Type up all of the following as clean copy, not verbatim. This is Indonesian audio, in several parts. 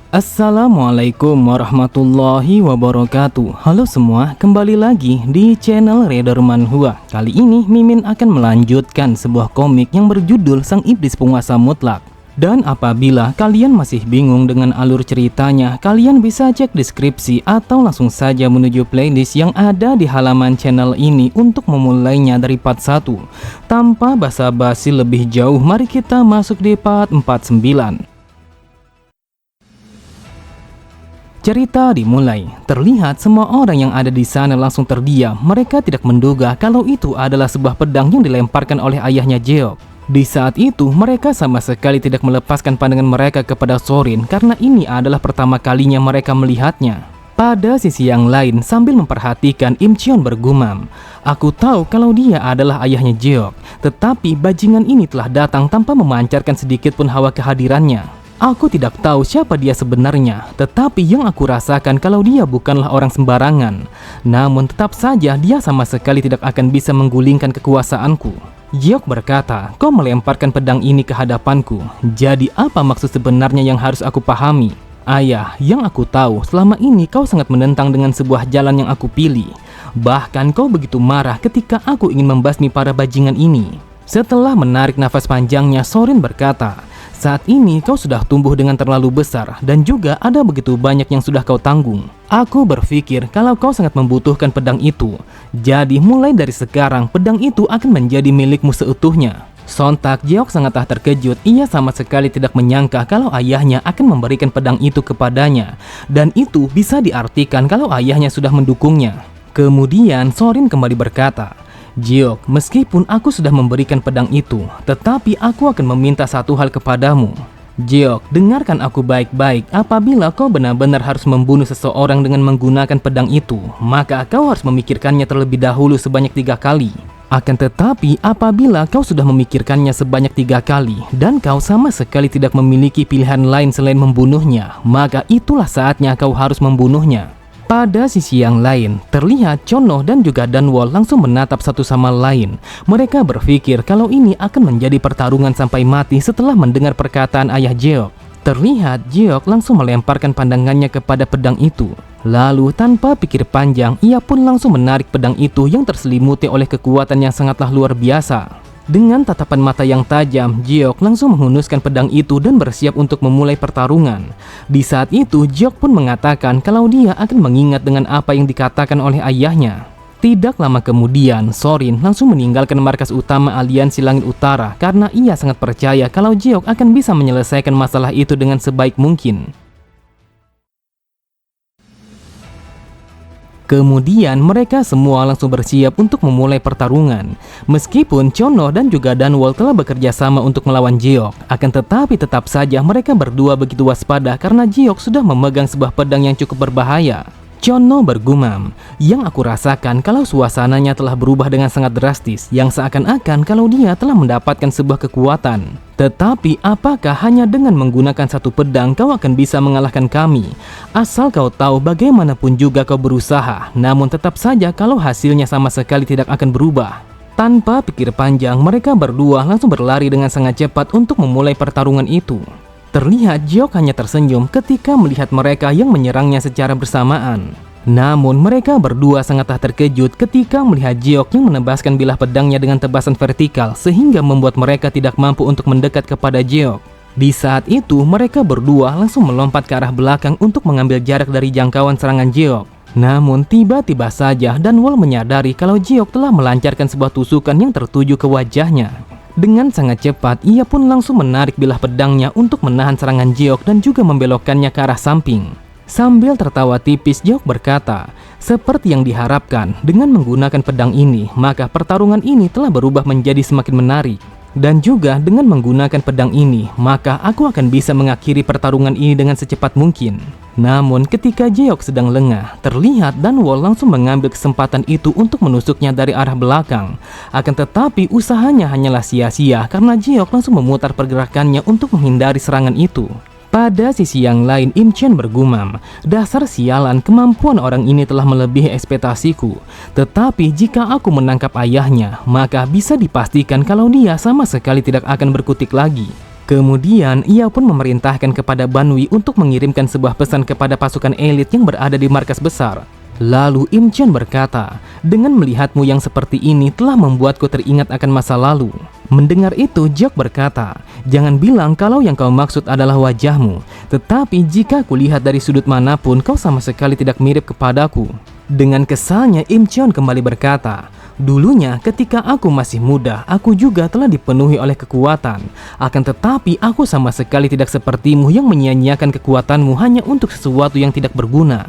Assalamualaikum warahmatullahi wabarakatuh. Halo semua, kembali lagi di channel Reader Manhwa. Kali ini Mimin akan melanjutkan sebuah komik yang berjudul Sang Iblis Penguasa Mutlak. Dan apabila kalian masih bingung dengan alur ceritanya, kalian bisa cek deskripsi atau langsung saja menuju playlist yang ada di halaman channel ini untuk memulainya dari part 1. Tanpa basa-basi lebih jauh, mari kita masuk di part 49. Cerita dimulai. Terlihat semua orang yang ada di sana langsung terdiam. Mereka tidak menduga kalau itu adalah sebuah pedang yang dilemparkan oleh ayahnya Jeok. Di saat itu, mereka sama sekali tidak melepaskan pandangan mereka kepada Sorin karena ini adalah pertama kalinya mereka melihatnya. Pada sisi yang lain, sambil memperhatikan, Im Cheon bergumam, "Aku tahu kalau dia adalah ayahnya Jeok, tetapi bajingan ini telah datang tanpa memancarkan sedikit pun hawa kehadirannya. Aku tidak tahu siapa dia sebenarnya, tetapi yang aku rasakan kalau dia bukanlah orang sembarangan. Namun tetap saja dia sama sekali tidak akan bisa menggulingkan kekuasaanku." Jeok berkata, "Kau melemparkan pedang ini ke hadapanku. Jadi apa maksud sebenarnya yang harus aku pahami?" "Ayah, yang aku tahu selama ini kau sangat menentang dengan sebuah jalan yang aku pilih. Bahkan kau begitu marah ketika aku ingin membasmi para bajingan ini." Setelah menarik nafas panjangnya, Sorin berkata, "Saat ini kau sudah tumbuh dengan terlalu besar dan juga ada begitu banyak yang sudah kau tanggung. Aku berpikir kalau kau sangat membutuhkan pedang itu. Jadi mulai dari sekarang pedang itu akan menjadi milikmu seutuhnya." Sontak Jeok sangatlah terkejut. Ia sama sekali tidak menyangka kalau ayahnya akan memberikan pedang itu kepadanya. Dan itu bisa diartikan kalau ayahnya sudah mendukungnya. Kemudian Sorin kembali berkata, "Jeok, meskipun aku sudah memberikan pedang itu, tetapi aku akan meminta satu hal kepadamu. Jeok, dengarkan aku baik-baik. Apabila kau benar-benar harus membunuh seseorang dengan menggunakan pedang itu, maka kau harus memikirkannya terlebih dahulu sebanyak 3 kali. Akan tetapi, apabila kau sudah memikirkannya sebanyak 3 kali, dan kau sama sekali tidak memiliki pilihan lain selain membunuhnya, maka itulah saatnya kau harus membunuhnya." Pada sisi yang lain, terlihat Chono dan juga Danwol langsung menatap satu sama lain. Mereka berpikir kalau ini akan menjadi pertarungan sampai mati setelah mendengar perkataan ayah Jeok. Terlihat Jeok langsung melemparkan pandangannya kepada pedang itu. Lalu tanpa pikir panjang, ia pun langsung menarik pedang itu yang terselimuti oleh kekuatan yang sangatlah luar biasa. Dengan tatapan mata yang tajam, Jeok langsung menghunuskan pedang itu dan bersiap untuk memulai pertarungan. Di saat itu, Jeok pun mengatakan kalau dia akan mengingat dengan apa yang dikatakan oleh ayahnya. Tidak lama kemudian, Sorin langsung meninggalkan markas utama Aliansi Langit Utara karena ia sangat percaya kalau Jeok akan bisa menyelesaikan masalah itu dengan sebaik mungkin. Kemudian mereka semua langsung bersiap untuk memulai pertarungan. Meskipun Chono dan juga Danwol telah bekerja sama untuk melawan Jeok, akan tetapi tetap saja mereka berdua begitu waspada karena Jeok sudah memegang sebuah pedang yang cukup berbahaya. Chono bergumam, "Yang aku rasakan kalau suasananya telah berubah dengan sangat drastis, yang seakan-akan kalau dia telah mendapatkan sebuah kekuatan. Tetapi apakah hanya dengan menggunakan satu pedang kau akan bisa mengalahkan kami? Asal kau tahu bagaimanapun juga kau berusaha, namun tetap saja kalau hasilnya sama sekali tidak akan berubah." Tanpa pikir panjang, mereka berdua langsung berlari dengan sangat cepat untuk memulai pertarungan itu. Terlihat Jeok hanya tersenyum ketika melihat mereka yang menyerangnya secara bersamaan. Namun mereka berdua sangatlah terkejut ketika melihat Jeok yang menebaskan bilah pedangnya dengan tebasan vertikal sehingga membuat mereka tidak mampu untuk mendekat kepada Jeok. Di saat itu mereka berdua langsung melompat ke arah belakang untuk mengambil jarak dari jangkauan serangan Jeok. Namun tiba-tiba saja Danwol menyadari kalau Jeok telah melancarkan sebuah tusukan yang tertuju ke wajahnya. Dengan sangat cepat, ia pun langsung menarik bilah pedangnya untuk menahan serangan Jeok dan juga membelokkannya ke arah samping. Sambil tertawa tipis, Jeok berkata, "Seperti yang diharapkan, dengan menggunakan pedang ini, maka pertarungan ini telah berubah menjadi semakin menarik. Dan juga dengan menggunakan pedang ini, maka aku akan bisa mengakhiri pertarungan ini dengan secepat mungkin." Namun ketika Jeok sedang lengah, terlihat Danwol langsung mengambil kesempatan itu untuk menusuknya dari arah belakang. Akan tetapi usahanya hanyalah sia-sia karena Jeok langsung memutar pergerakannya untuk menghindari serangan itu. Pada sisi yang lain, Im Cheon bergumam, "Dasar sialan, kemampuan orang ini telah melebihi ekspektasiku. Tetapi jika aku menangkap ayahnya, maka bisa dipastikan kalau dia sama sekali tidak akan berkutik lagi." Kemudian ia pun memerintahkan kepada Banwi untuk mengirimkan sebuah pesan kepada pasukan elit yang berada di markas besar. Lalu Im Cheon berkata, "Dengan melihatmu yang seperti ini telah membuatku teringat akan masa lalu." Mendengar itu, Jeok berkata, "Jangan bilang kalau yang kau maksud adalah wajahmu, tetapi jika kulihat dari sudut manapun kau sama sekali tidak mirip kepadaku." Dengan kesalnya Im Cheon kembali berkata, "Dulunya ketika aku masih muda, aku juga telah dipenuhi oleh kekuatan. Akan tetapi aku sama sekali tidak sepertimu yang menyia-nyiakan kekuatanmu hanya untuk sesuatu yang tidak berguna."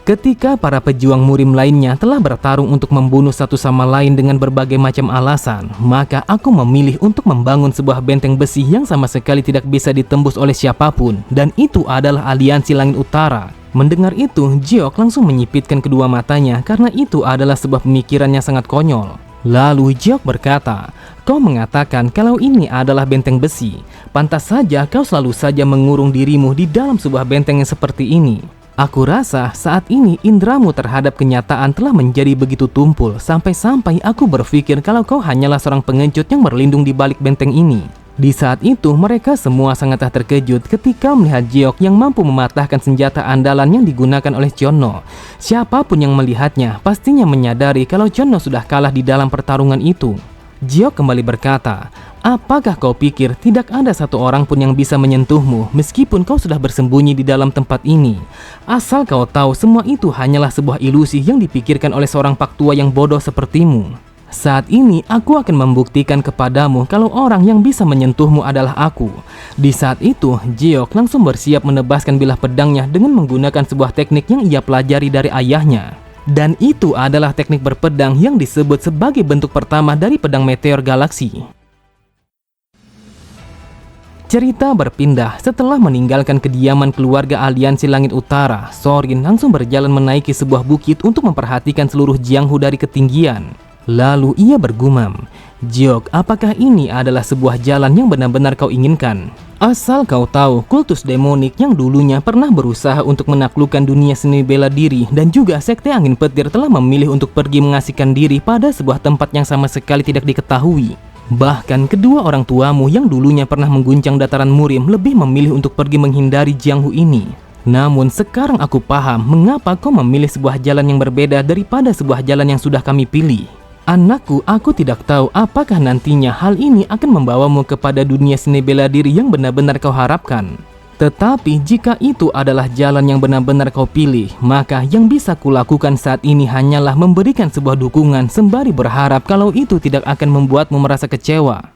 Ketika para pejuang murim lainnya telah bertarung untuk membunuh satu sama lain dengan berbagai macam alasan, maka aku memilih untuk membangun sebuah benteng besi yang sama sekali tidak bisa ditembus oleh siapapun, dan itu adalah Aliansi Langit Utara. Mendengar itu, Jeok langsung menyipitkan kedua matanya karena itu adalah sebuah pemikiran yang sangat konyol. Lalu Jeok berkata, "Kau mengatakan kalau ini adalah benteng besi. Pantas saja kau selalu saja mengurung dirimu di dalam sebuah benteng yang seperti ini. Aku rasa saat ini indramu terhadap kenyataan telah menjadi begitu tumpul sampai-sampai aku berpikir kalau kau hanyalah seorang pengecut yang berlindung di balik benteng ini." Di saat itu mereka semua sangatlah terkejut ketika melihat Jeok yang mampu mematahkan senjata andalan yang digunakan oleh Chonno. Siapapun yang melihatnya pastinya menyadari kalau Chonno sudah kalah di dalam pertarungan itu. Jeok kembali berkata, "Apakah kau pikir tidak ada satu orang pun yang bisa menyentuhmu meskipun kau sudah bersembunyi di dalam tempat ini? Asal kau tahu semua itu hanyalah sebuah ilusi yang dipikirkan oleh seorang pak tua yang bodoh sepertimu. Saat ini aku akan membuktikan kepadamu kalau orang yang bisa menyentuhmu adalah aku." Di saat itu Jeok langsung bersiap menebaskan bilah pedangnya dengan menggunakan sebuah teknik yang ia pelajari dari ayahnya. Dan itu adalah teknik berpedang yang disebut sebagai bentuk pertama dari pedang meteor galaksi. Cerita berpindah setelah meninggalkan kediaman keluarga Aliansi Langit Utara. Sorin langsung berjalan menaiki sebuah bukit untuk memperhatikan seluruh Jianghu dari ketinggian. Lalu ia bergumam, "Jeok, apakah ini adalah sebuah jalan yang benar-benar kau inginkan? Asal kau tahu, kultus demonik yang dulunya pernah berusaha untuk menaklukkan dunia seni bela diri dan juga sekte angin petir telah memilih untuk pergi mengasihkan diri pada sebuah tempat yang sama sekali tidak diketahui. Bahkan kedua orang tuamu yang dulunya pernah mengguncang dataran murim lebih memilih untuk pergi menghindari Jianghu ini. Namun sekarang aku paham mengapa kau memilih sebuah jalan yang berbeda daripada sebuah jalan yang sudah kami pilih. Anakku, aku tidak tahu apakah nantinya hal ini akan membawamu kepada dunia seni bela diri yang benar-benar kau harapkan. Tetapi jika itu adalah jalan yang benar-benar kau pilih, maka yang bisa kulakukan saat ini hanyalah memberikan sebuah dukungan sembari berharap kalau itu tidak akan membuatmu merasa kecewa."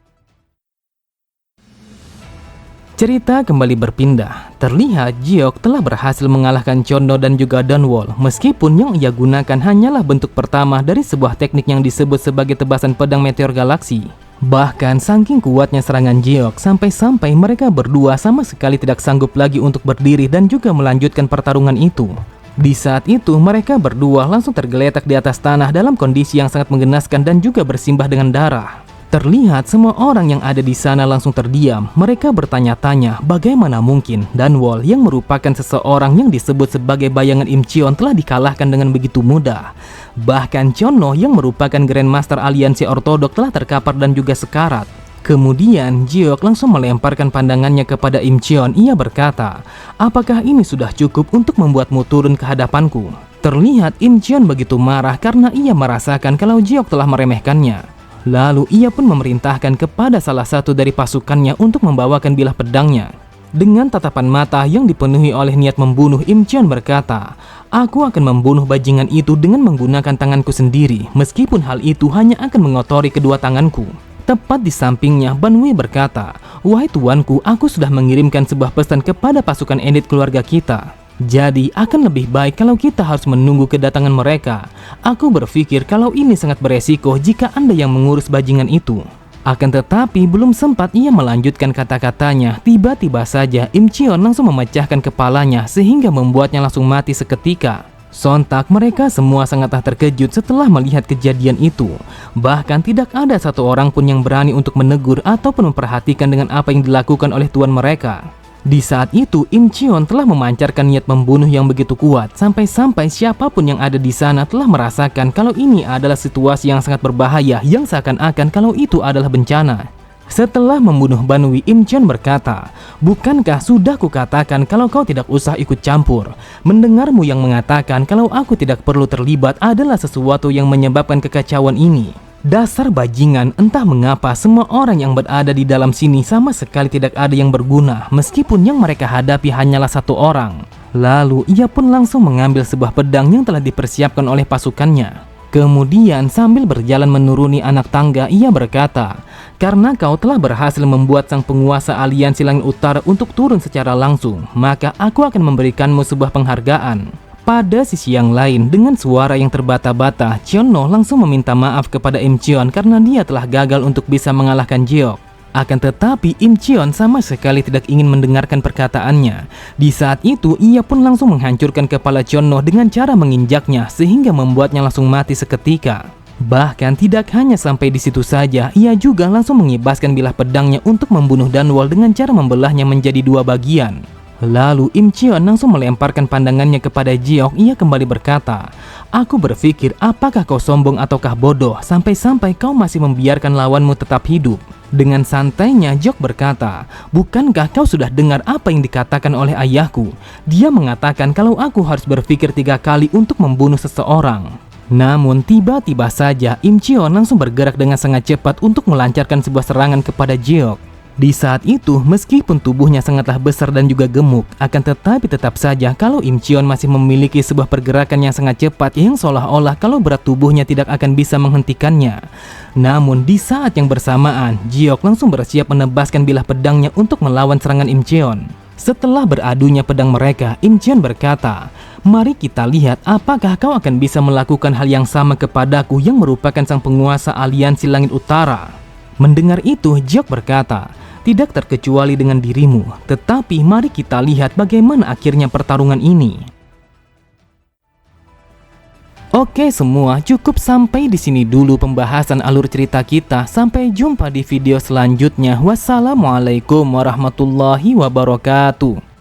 Cerita kembali berpindah. Terlihat Jeok telah berhasil mengalahkan Chonno dan juga Dunwall, meskipun yang ia gunakan hanyalah bentuk pertama dari sebuah teknik yang disebut sebagai tebasan pedang meteor galaksi. Bahkan saking kuatnya serangan Jeok sampai-sampai mereka berdua sama sekali tidak sanggup lagi untuk berdiri dan juga melanjutkan pertarungan itu. Di saat itu mereka berdua langsung tergeletak di atas tanah dalam kondisi yang sangat menggenaskan dan juga bersimbah dengan darah. Terlihat semua orang yang ada di sana langsung terdiam. Mereka bertanya-tanya bagaimana mungkin Dunwall yang merupakan seseorang yang disebut sebagai bayangan Im Cheon telah dikalahkan dengan begitu mudah. Bahkan Chonno yang merupakan Grandmaster Aliansi Ortodok telah terkapar dan juga sekarat. Kemudian Jeok langsung melemparkan pandangannya kepada Im Cheon. Ia berkata, "Apakah ini sudah cukup untuk membuatmu turun ke hadapanku?" Terlihat Im Cheon begitu marah karena ia merasakan kalau Jeok telah meremehkannya. Lalu ia pun memerintahkan kepada salah satu dari pasukannya untuk membawakan bilah pedangnya. Dengan tatapan mata yang dipenuhi oleh niat membunuh, Im Cheon berkata, "Aku akan membunuh bajingan itu dengan menggunakan tanganku sendiri, meskipun hal itu hanya akan mengotori kedua tanganku." Tepat di sampingnya, Banwi berkata, "Wahai tuanku, aku sudah mengirimkan sebuah pesan kepada pasukan elit keluarga kita. Jadi akan lebih baik kalau kita harus menunggu kedatangan mereka. Aku berpikir kalau ini sangat beresiko jika Anda yang mengurus bajingan itu." Akan tetapi belum sempat ia melanjutkan kata-katanya, tiba-tiba saja Im Cheon langsung memecahkan kepalanya sehingga membuatnya langsung mati seketika. Sontak mereka semua sangatlah terkejut setelah melihat kejadian itu. Bahkan tidak ada satu orang pun yang berani untuk menegur ataupun memperhatikan dengan apa yang dilakukan oleh tuan mereka. Di saat itu, Im Cheon telah memancarkan niat membunuh yang begitu kuat, sampai-sampai siapapun yang ada di sana telah merasakan kalau ini adalah situasi yang sangat berbahaya, yang seakan-akan kalau itu adalah bencana. Setelah membunuh Banwi, Im Cheon berkata, "Bukankah sudah kukatakan kalau kau tidak usah ikut campur? Mendengarmu yang mengatakan kalau aku tidak perlu terlibat adalah sesuatu yang menyebabkan kekacauan ini. Dasar bajingan, entah mengapa semua orang yang berada di dalam sini sama sekali tidak ada yang berguna, meskipun yang mereka hadapi hanyalah satu orang." Lalu ia pun langsung mengambil sebuah pedang yang telah dipersiapkan oleh pasukannya. Kemudian sambil berjalan menuruni anak tangga, ia berkata, "Karena kau telah berhasil membuat sang penguasa aliansi langit utara untuk turun secara langsung, maka aku akan memberikanmu sebuah penghargaan." Pada sisi yang lain, dengan suara yang terbata-bata, Cheon-no langsung meminta maaf kepada Im Cheon karena dia telah gagal untuk bisa mengalahkan Jeok. Akan tetapi Im Cheon sama sekali tidak ingin mendengarkan perkataannya. Di saat itu ia pun langsung menghancurkan kepala Cheon-no dengan cara menginjaknya sehingga membuatnya langsung mati seketika. Bahkan tidak hanya sampai di situ saja, ia juga langsung mengibaskan bilah pedangnya untuk membunuh Danwol dengan cara membelahnya menjadi dua bagian. Lalu Im Cheon langsung melemparkan pandangannya kepada Jeok. Ia kembali berkata, "Aku berpikir apakah kau sombong ataukah bodoh sampai-sampai kau masih membiarkan lawanmu tetap hidup." Dengan santainya Jeok berkata, "Bukankah kau sudah dengar apa yang dikatakan oleh ayahku? Dia mengatakan kalau aku harus berpikir 3 kali untuk membunuh seseorang." Namun tiba-tiba saja Im Cheon langsung bergerak dengan sangat cepat untuk melancarkan sebuah serangan kepada Jeok. Di saat itu, meskipun tubuhnya sangatlah besar dan juga gemuk, akan tetapi tetap saja kalau Im Cheon masih memiliki sebuah pergerakan yang sangat cepat yang seolah-olah kalau berat tubuhnya tidak akan bisa menghentikannya. Namun di saat yang bersamaan, Jeok langsung bersiap menebaskan bilah pedangnya untuk melawan serangan Im Cheon. Setelah beradunya pedang mereka, Im Cheon berkata, "Mari kita lihat apakah kau akan bisa melakukan hal yang sama kepadaku yang merupakan sang penguasa aliansi langit utara." Mendengar itu, Jeok berkata, "Tidak terkecuali dengan dirimu, tetapi mari kita lihat bagaimana akhirnya pertarungan ini." Oke semua, cukup sampai di sini dulu pembahasan alur cerita kita. Sampai jumpa di video selanjutnya. Wassalamualaikum warahmatullahi wabarakatuh.